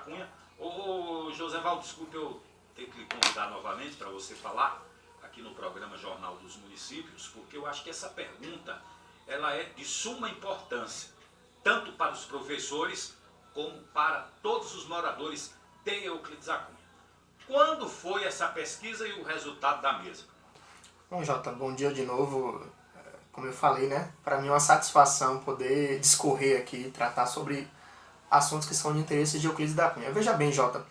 Cunha. Ô José Valdo, desculpe eu ter que lhe convidar novamente para você falar aqui no programa Jornal dos Municípios, porque eu acho que essa pergunta ela é de suma importância, tanto para os professores como para todos os moradores de Euclides da Cunha. Quando foi essa pesquisa e o resultado da mesma? Bom, Jota, bom dia de novo. Como eu falei, né? Para mim é uma satisfação poder discorrer aqui e tratar sobre assuntos que são de interesse de Euclides da Cunha. Veja bem, Jota,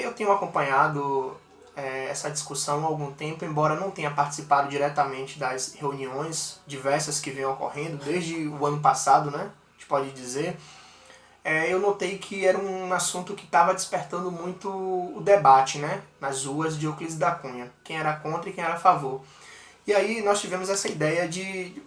eu tenho acompanhado essa discussão há algum tempo, embora não tenha participado diretamente das reuniões diversas que vêm ocorrendo, desde o ano passado, né? A gente pode dizer. Eu notei que era um assunto que estava despertando muito o debate, né? Nas ruas de Euclides da Cunha. Quem era contra e quem era a favor. E aí nós tivemos essa ideia de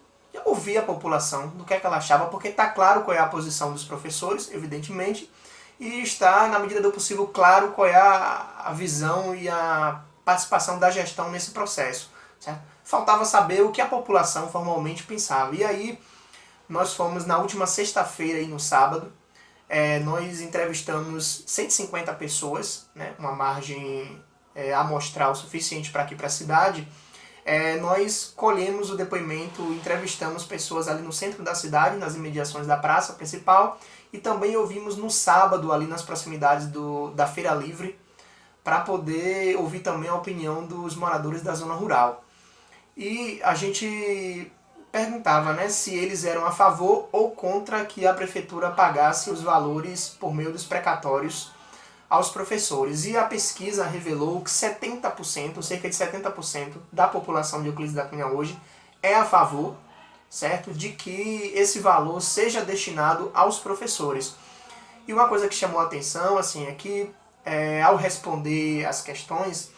ouvir a população, do que é que ela achava, porque está claro qual é a posição dos professores, evidentemente, e está, na medida do possível, claro qual é a visão e a participação da gestão nesse processo. Certo? Faltava saber o que a população formalmente pensava. E aí nós fomos na última sexta-feira, aí no sábado, nós entrevistamos 150 pessoas, né, uma margem amostral suficiente para aqui para a cidade. Nós colhemos o depoimento, entrevistamos pessoas ali no centro da cidade, nas imediações da praça principal, e também ouvimos no sábado, ali nas proximidades da Feira Livre, para poder ouvir também a opinião dos moradores da zona rural. E a gente perguntava, né, se eles eram a favor ou contra que a prefeitura pagasse os valores por meio dos precatórios aos professores. E a pesquisa revelou que 70%, cerca de 70% da população de Euclides da Cunha hoje é a favor, certo, de que esse valor seja destinado aos professores. E uma coisa que chamou a atenção assim, é que ao responder as questões,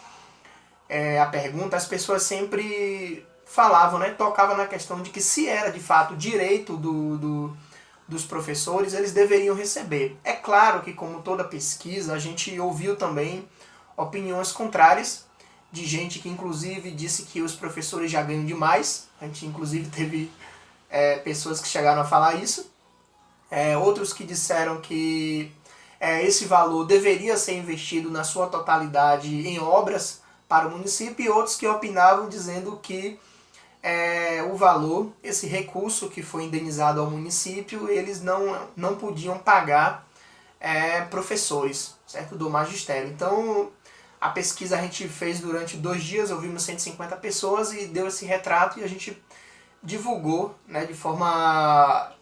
a pergunta, as pessoas sempre falavam, né, tocavam na questão de que se era de fato direito dos professores, eles deveriam receber. É claro que, como toda pesquisa, a gente ouviu também opiniões contrárias, de gente que inclusive disse que os professores já ganham demais. A gente inclusive teve pessoas que chegaram a falar isso. Outros que disseram que esse valor deveria ser investido na sua totalidade em obras para o município, e outros que opinavam dizendo que o valor, esse recurso que foi indenizado ao município, eles não podiam pagar professores, certo? Do magistério. Então, a pesquisa a gente fez durante 2 dias, ouvimos 150 pessoas e deu esse retrato, e a gente divulgou, né, de forma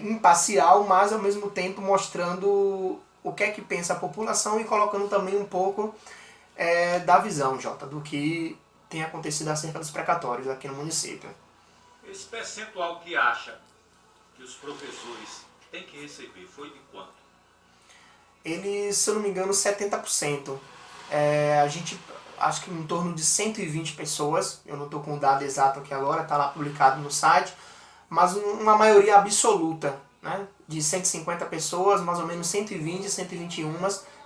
imparcial, mas ao mesmo tempo mostrando o que é que pensa a população e colocando também um pouco da visão, Jota, do que tem acontecido acerca dos precatórios aqui no município. Esse percentual que acha que os professores têm que receber foi de quanto? Eles, se eu não me engano, 70%. A gente, acho que em torno de 120 pessoas, eu não estou com o dado exato aqui agora, está lá publicado no site, mas uma maioria absoluta, né, de 150 pessoas, mais ou menos 120, 121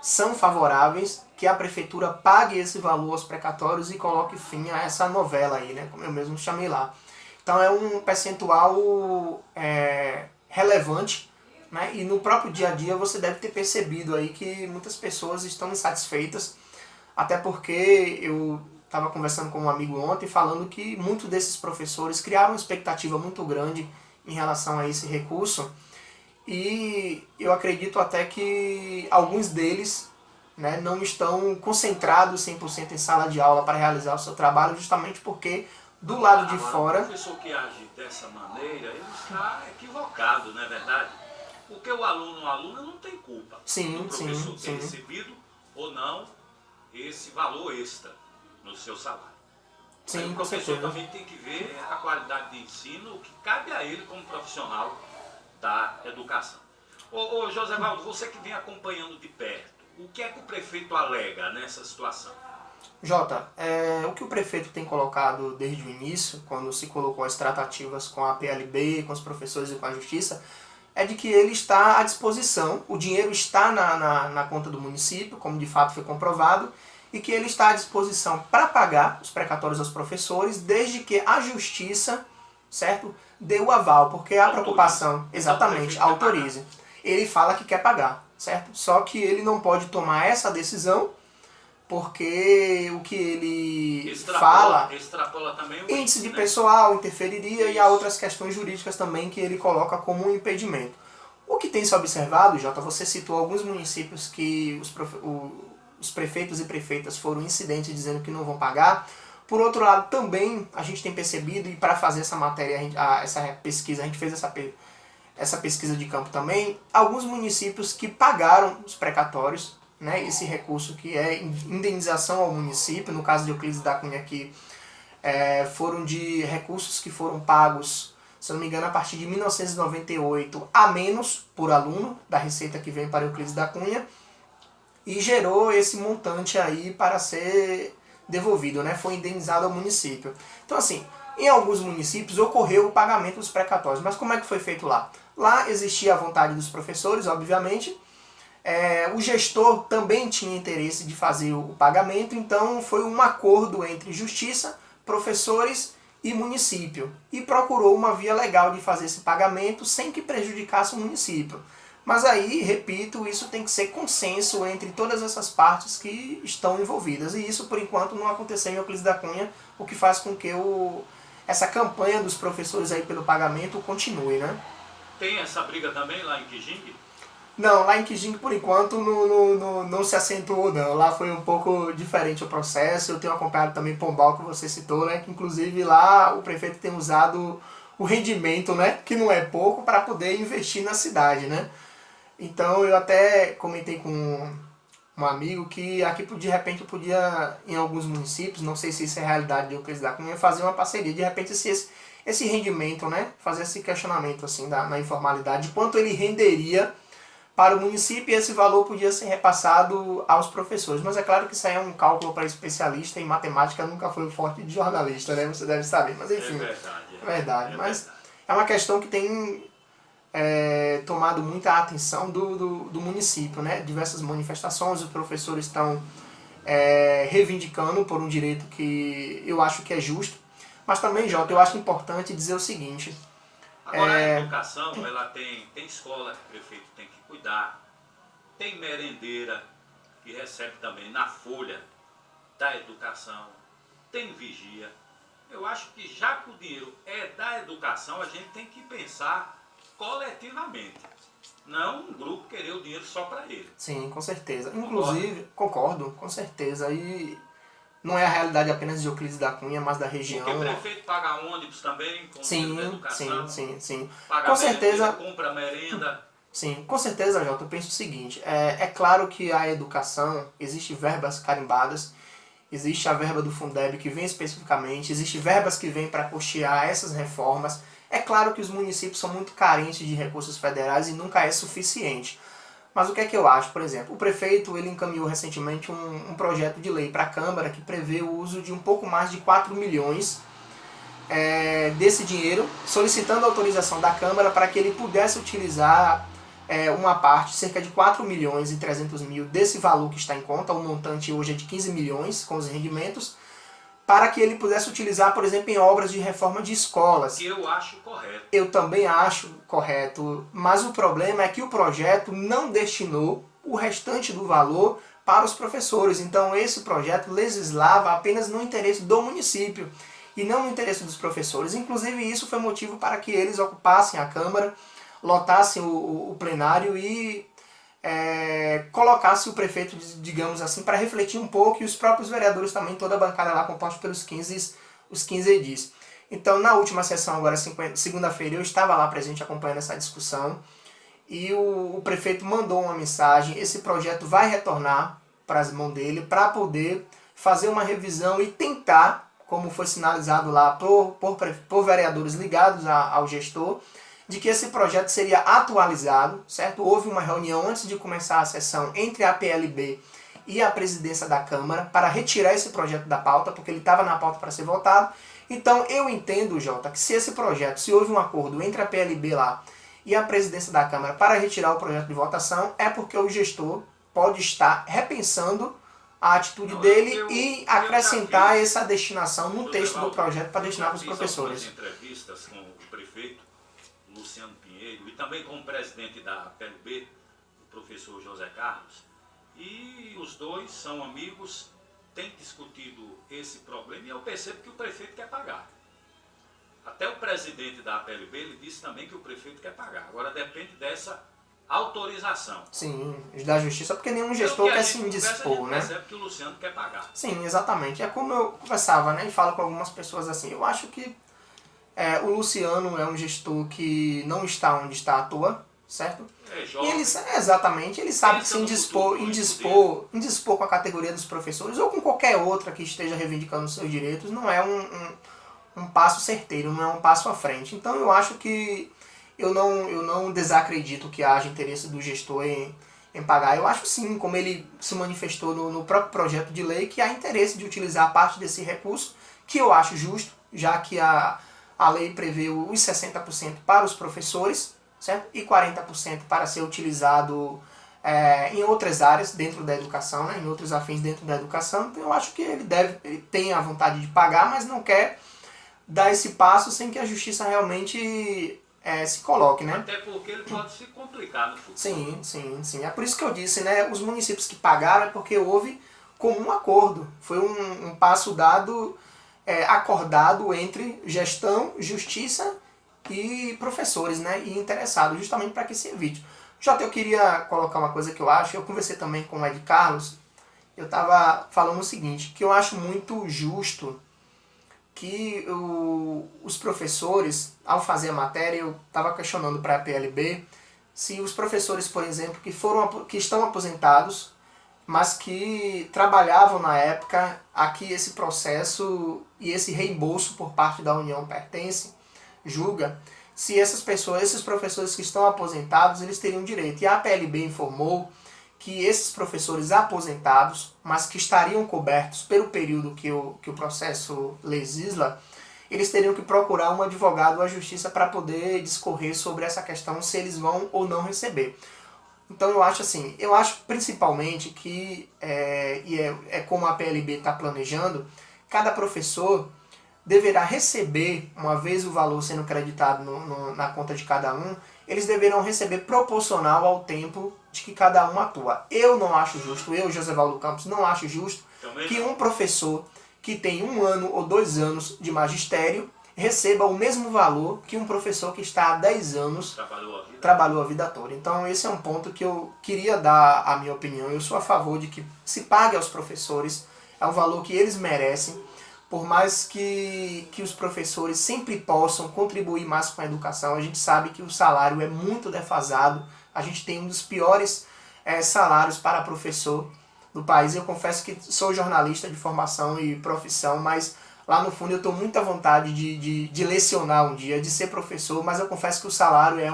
são favoráveis que a prefeitura pague esse valor aos precatórios e coloque fim a essa novela aí, né, como eu mesmo chamei lá. Então é um percentual relevante, né, e no próprio dia a dia você deve ter percebido aí que muitas pessoas estão insatisfeitas, até porque eu estava conversando com um amigo ontem falando que muitos desses professores criaram uma expectativa muito grande em relação a esse recurso, e eu acredito até que alguns deles, né, não estão concentrados 100% em sala de aula para realizar o seu trabalho, justamente porque do lado de fora... O professor que age dessa maneira, ele está equivocado, não é verdade? Porque o aluno ou a aluna não tem culpa do professor ter recebido ou não esse valor extra no seu salário. Sim, o professor também tem que ver a qualidade de ensino, o que cabe a ele como profissional da educação. Ô José Valdo, você que vem acompanhando de perto, o que é que o prefeito alega nessa situação? Jota, o que o prefeito tem colocado desde o início, quando se colocou as tratativas com a PLB, com os professores e com a Justiça, é de que ele está à disposição, o dinheiro está na conta do município, como de fato foi comprovado, e que ele está à disposição para pagar os precatórios aos professores, desde que a Justiça, certo, dê o aval, porque a preocupação, exatamente, autorize. Ele fala que quer pagar, certo? Só que ele não pode tomar essa decisão porque o que ele fala, extrapola também o índice de né? pessoal interferiria e há outras questões jurídicas também que ele coloca como um impedimento. O que tem se observado, Jota, você citou alguns municípios que os prefeitos e prefeitas foram incidentes dizendo que não vão pagar. Por outro lado, também a gente tem percebido, e para fazer essa matéria, essa pesquisa, a gente fez essa pesquisa de campo também, alguns municípios que pagaram os precatórios, né, esse recurso que é indenização ao município, no caso de Euclides da Cunha aqui, foram de recursos que foram pagos, se eu não me engano, a partir de 1998 a menos por aluno da receita que vem para Euclides da Cunha, e gerou esse montante aí para ser devolvido, né? Foi indenizado ao município. Então assim, em alguns municípios ocorreu o pagamento dos precatórios, mas como é que foi feito lá? Lá existia a vontade dos professores, obviamente, o gestor também tinha interesse de fazer o pagamento, então foi um acordo entre justiça, professores e município, e procurou uma via legal de fazer esse pagamento sem que prejudicasse o município. Mas aí, repito, isso tem que ser consenso entre todas essas partes que estão envolvidas, e isso por enquanto não aconteceu em Euclides da Cunha, o que faz com que essa campanha dos professores aí pelo pagamento continue, né? Tem essa briga também lá em Quijingue? Não, lá em Quijingue, por enquanto, não se acentuou, não. Lá foi um pouco diferente o processo. Eu tenho acompanhado também Pombal, que você citou, né? Que inclusive lá o prefeito tem usado o rendimento, né? Que não é pouco, para poder investir na cidade, né? Então eu até comentei com um amigo que aqui de repente eu podia, em alguns municípios, não sei se isso é realidade de Euclides da Cunha, fazer uma parceria. De repente esse rendimento, né? Fazer esse questionamento assim na informalidade, de quanto ele renderia para o município, e esse valor podia ser repassado aos professores. Mas é claro que isso aí é um cálculo para especialista em matemática, nunca foi o forte de jornalista, né? Você deve saber, mas enfim. É verdade. Mas é uma questão que tem tomado muita atenção do município, né? Diversas manifestações, os professores estão reivindicando por um direito que eu acho que é justo. Mas também, Jota, eu acho importante dizer o seguinte. Agora a educação, ela tem escola que o prefeito tem que cuidar, tem merendeira que recebe também na folha da educação, tem vigia. Eu acho que já que o dinheiro é da educação, a gente tem que pensar coletivamente, não um grupo querer o dinheiro só para ele. Sim, com certeza. Inclusive, concordo, com certeza. E não é a realidade apenas de Euclides da Cunha, mas da região. Porque o prefeito paga ônibus também, com dinheiro da educação. Sim. Paga com certeza, compra merenda. Sim, com certeza, Jota. Eu penso o seguinte, é claro que a educação, existe verbas carimbadas, existe a verba do Fundeb que vem especificamente, existe verbas que vêm para custear essas reformas. É claro que os municípios são muito carentes de recursos federais e nunca é suficiente. Mas o que é que eu acho? Por exemplo, o prefeito ele encaminhou recentemente um projeto de lei para a Câmara que prevê o uso de um pouco mais de 4 milhões desse dinheiro, solicitando autorização da Câmara para que ele pudesse utilizar uma parte, cerca de 4 milhões e 300 mil desse valor que está em conta, o montante hoje é de 15 milhões com os rendimentos, para que ele pudesse utilizar, por exemplo, em obras de reforma de escolas. Que eu acho correto. Eu também acho correto, mas o problema é que o projeto não destinou o restante do valor para os professores. Então esse projeto legislava apenas no interesse do município e não no interesse dos professores. Inclusive isso foi motivo para que eles ocupassem a Câmara, lotassem o plenário e colocasse o prefeito, digamos assim, para refletir um pouco, e os próprios vereadores também, toda a bancada lá composta pelos 15 edis. Então, na última sessão, agora segunda-feira, eu estava lá presente acompanhando essa discussão, e o prefeito mandou uma mensagem, esse projeto vai retornar para as mãos dele, para poder fazer uma revisão e tentar, como foi sinalizado lá por vereadores ligados ao gestor, de que esse projeto seria atualizado, certo? Houve uma reunião antes de começar a sessão entre a PLB e a presidência da Câmara para retirar esse projeto da pauta, porque ele estava na pauta para ser votado. Então eu entendo, Jota, que se houve um acordo entre a PLB lá e a presidência da Câmara para retirar o projeto de votação, é porque o gestor pode estar repensando a atitude dele e acrescentar essa destinação no texto do projeto para destinar para os professores. Eu entrevistas com o prefeito Luciano Pinheiro e também com o presidente da PLB, o professor José Carlos, e os dois são amigos, têm discutido esse problema, e eu percebo que o prefeito quer pagar. Até o presidente da APLB, ele disse também que o prefeito quer pagar. Agora depende dessa autorização. Sim, da justiça, porque nenhum gestor quer se indispor, né? Percebe que o Luciano quer pagar. Sim, exatamente. É como eu conversava, né? E falo com algumas pessoas assim. Eu acho que o Luciano é um gestor que não está onde está à toa, certo? É jovem. E ele, exatamente, ele sabe que se indispor com a categoria dos professores ou com qualquer outra que esteja reivindicando os seus direitos não é um passo certeiro, não é um passo à frente. Então eu acho que eu não desacredito que haja interesse do gestor em pagar. Eu acho sim, como ele se manifestou no próprio projeto de lei, que há interesse de utilizar parte desse recurso, que eu acho justo, já que a lei prevê os 60% para os professores, certo? E 40% para ser utilizado em outras áreas dentro da educação, né? Em outros afins dentro da educação. Então eu acho que ele tem a vontade de pagar, mas não quer dar esse passo sem que a justiça realmente se coloque, né? Até porque ele pode se complicar no futuro. Sim. É por isso que eu disse, né? Os municípios que pagaram é porque houve comum acordo. Foi um passo dado, acordado entre gestão, justiça e professores, né? E interessados, justamente para que se evite. Jota, eu queria colocar uma coisa que eu acho. Eu conversei também com o Ed Carlos. Eu estava falando o seguinte, que eu acho muito justo que os professores, ao fazer a matéria, eu estava questionando para a PLB se os professores, por exemplo, que estão aposentados, mas que trabalhavam na época a que esse processo e esse reembolso por parte da União pertence, julga, se essas pessoas, esses professores que estão aposentados, eles teriam direito. E a PLB informou que esses professores aposentados, mas que estariam cobertos pelo período que o processo legisla, eles teriam que procurar um advogado à justiça para poder discorrer sobre essa questão, se eles vão ou não receber. Então eu acho principalmente que, como a PLB está planejando, cada professor deverá receber, uma vez o valor sendo creditado na conta de cada um, eles deverão receber proporcional ao tempo de que cada um atua. Eu não acho justo, Josevaldo Campos, não acho justo que um professor que tem 1 ano ou 2 anos de magistério receba o mesmo valor que um professor que está há 10 anos trabalhou a vida toda. Então esse é um ponto que eu queria dar a minha opinião. Eu sou a favor de que se pague aos professores, é um valor que eles merecem, por mais que os professores sempre possam contribuir mais com a educação. A gente sabe que o salário é muito defasado, a gente tem um dos piores salários para professor do país. Eu confesso que sou jornalista de formação e profissão, mas lá no fundo eu estou muito à vontade de lecionar um dia, de ser professor, mas eu confesso que o salário é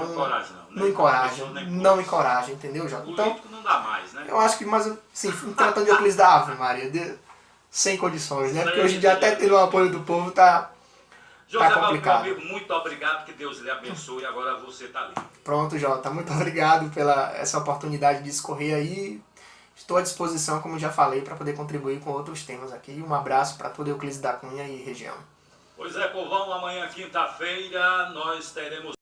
não encoraja, entendeu, Jota? Então, não dá mais, né? Eu acho que, mas assim, tratando de Euclides da Ave Maria, sem condições, né? Porque hoje em dia até tendo o apoio do povo tá complicado. Meu amigo, muito obrigado, que Deus lhe abençoe, agora você está livre. Pronto, Jota, muito obrigado pela essa oportunidade de discorrer aí. Estou à disposição, como já falei, para poder contribuir com outros temas aqui. Um abraço para todo Euclides da Cunha e região. Pois é, povão, amanhã, quinta-feira, nós teremos